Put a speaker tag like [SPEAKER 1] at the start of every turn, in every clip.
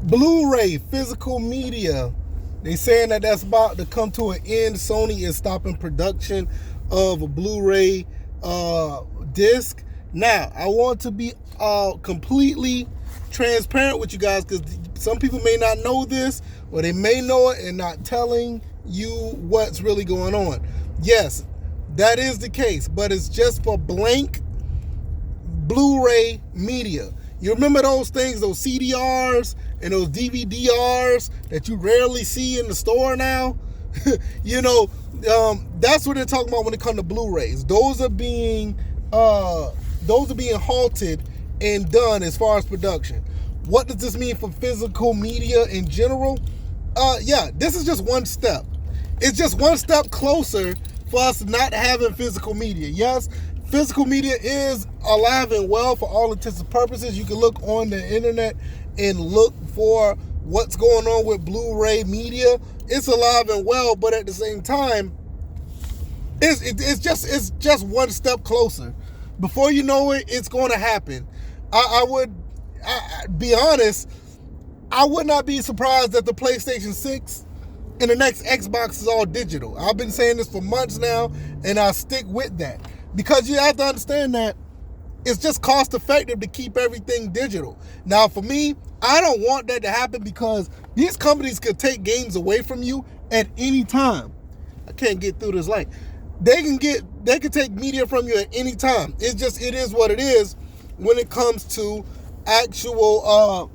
[SPEAKER 1] Blu-ray, physical media. They saying that that's about to come to an end. Sony is stopping production of a Blu-ray disc. Now, I want to be completely transparent with you guys, because some people may not know this, or they may know it and not telling you what's really going on. Yes, that is the case, but it's just for blank Blu-ray media. You remember those things, those CDRs and those DVDRs that you rarely see in the store now? That's what they're talking about when it comes to Blu-rays. Those are being halted and done as far as production. What does this mean for physical media in general? This is just one step. It's just one step closer for us not having physical media. Yes, physical media is alive and well for all intents and purposes. You can look on the internet and look for what's going on with Blu-ray media. It's alive and well, but at the same time, it's just one step closer. Before you know it, it's going to happen. I be honest, I would not be surprised that the PlayStation 6 and the next Xbox is all digital. I've been saying this for months now, and I stick with that. Because you have to understand that it's just cost effective to keep everything digital. Now, for me, I don't want that to happen, because these companies could take games away from you at any time. I can't get through this light. They can take media from you at any time. It is what it is when it comes to actual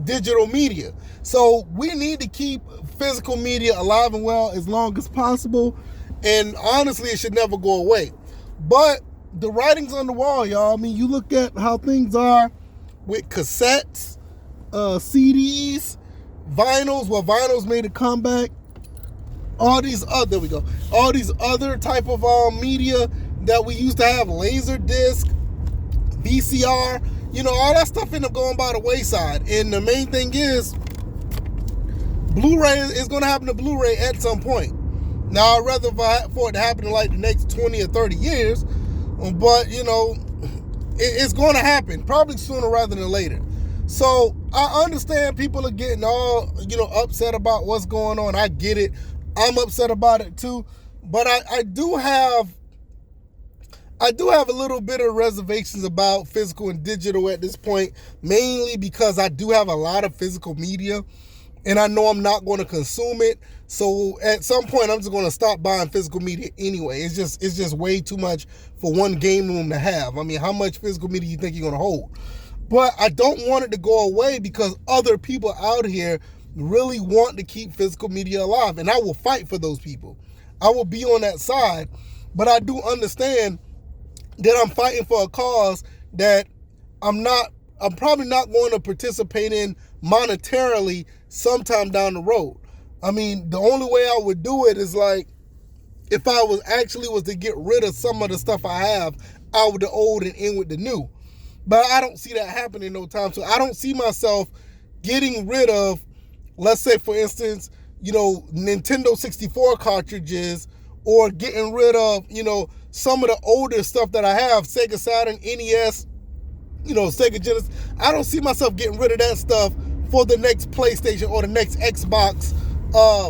[SPEAKER 1] digital media. So we need to keep physical media alive and well as long as possible. And honestly, it should never go away. But the writing's on the wall, y'all. I mean, you look at how things are with cassettes, CDs, vinyls. Well, vinyls made a comeback. All these other type of media that we used to have, laser disc, VCR, all that stuff ended up going by the wayside. And the main thing is, Blu-ray is going to happen to Blu-ray at some point. Now, I'd rather for it to happen in like the next 20 or 30 years, but, it's going to happen, probably sooner rather than later. So, I understand people are getting all, upset about what's going on. I get it. I'm upset about it too. But I do have a little bit of reservations about physical and digital at this point, mainly because I do have a lot of physical media, and I know I'm not going to consume it. So at some point, I'm just going to stop buying physical media anyway. It's just way too much for one game room to have. I mean, how much physical media you think you're going to hold? But I don't want it to go away, because other people out here really want to keep physical media alive, and I will fight for those people. I will be on that side, but I do understand that I'm fighting for a cause that I'm probably not going to participate in monetarily sometime down the road. I mean, the only way I would do it is like, if I was to get rid of some of the stuff I have out with the old and in with the new. But I don't see that happening no time. So I don't see myself getting rid of, let's say, for instance, Nintendo 64 cartridges, or getting rid of, some of the older stuff that I have, Sega Saturn, NES, Sega Genesis. I don't see myself getting rid of that stuff for the next PlayStation or the next Xbox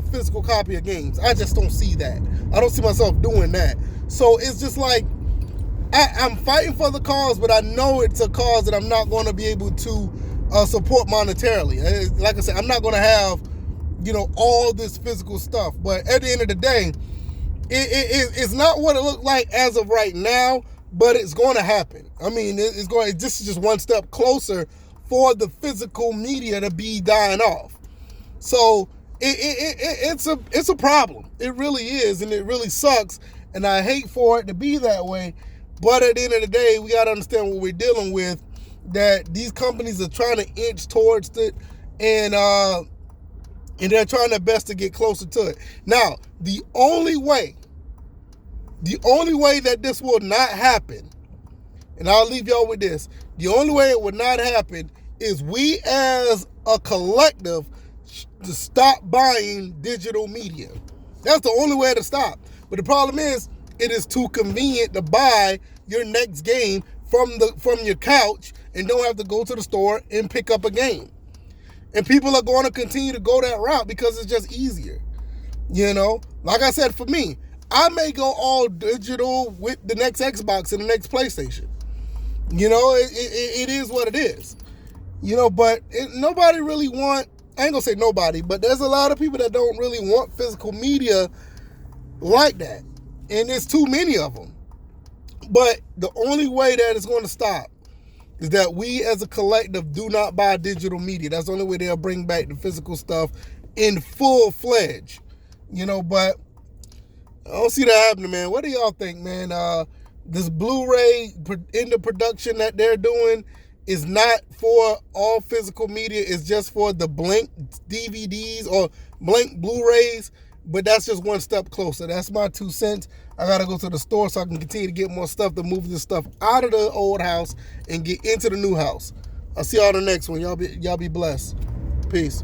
[SPEAKER 1] physical copy of games. I just don't see that. I don't see myself doing that. So it's just like, I'm fighting for the cause, but I know it's a cause that I'm not going to be able to support monetarily. Like I said, I'm not going to have, all this physical stuff. But at the end of the day, it's not what it looked like as of right now, but it's going to happen. I mean, this is just one step closer for the physical media to be dying off. So it's a problem. It really is, and it really sucks, and I hate for it to be that way. But at the end of the day, we got to understand what we're dealing with, that these companies are trying to inch towards it, and they're trying their best to get closer to it. Now, the only way that this will not happen, and I'll leave y'all with this, the only way it would not happen is we as a collective to stop buying digital media. That's the only way to stop. But the problem is, it is too convenient to buy your next game from your couch and don't have to go to the store and pick up a game. And people are going to continue to go that route because it's just easier. You know, like I said, for me, I may go all digital with the next Xbox and the next PlayStation. You know, it is what it is. You know, but nobody really want, I ain't gonna say nobody, but there's a lot of people that don't really want physical media like that. And there's too many of them. But the only way that it's going to stop is that we as a collective do not buy digital media. That's the only way they'll bring back the physical stuff in full-fledged. You know, but I don't see that happening, man. What do y'all think, man? This Blu-ray into production that they're doing is not for all physical media. It's just for the blank DVDs or blank Blu-rays. But that's just one step closer. That's my 2 cents. I got to go to the store so I can continue to get more stuff to move this stuff out of the old house and get into the new house. I'll see y'all in the next one. Y'all be blessed. Peace.